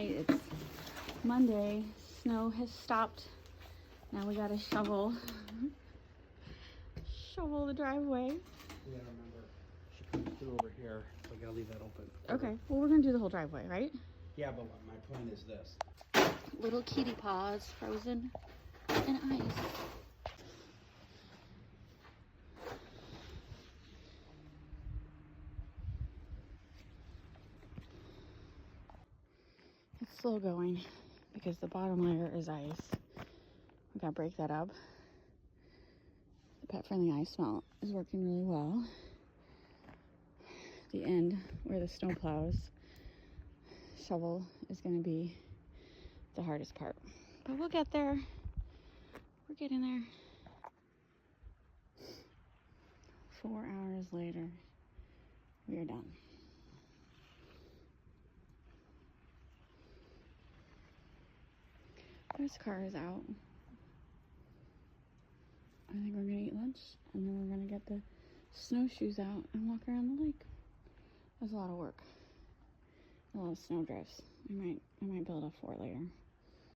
night. It's Monday. Snow has stopped. Now we gotta shovel the driveway. Yeah, remember. She comes through over here, so I gotta leave that open. Okay, well we're gonna do the whole driveway, right? Yeah, but my point is this. Little kitty paws frozen in ice. It's slow going because the bottom layer is ice. We gotta break that up. The pet-friendly ice melt is working really well. The end where the snow plows shovel is gonna be the hardest part. But we'll get there. We're getting there. 4 hours later, we are done. This car is out. I think we're gonna eat lunch and then we're gonna get the snowshoes out and walk around the lake. That's a lot of work. A lot of snow drifts. I might build a fort later.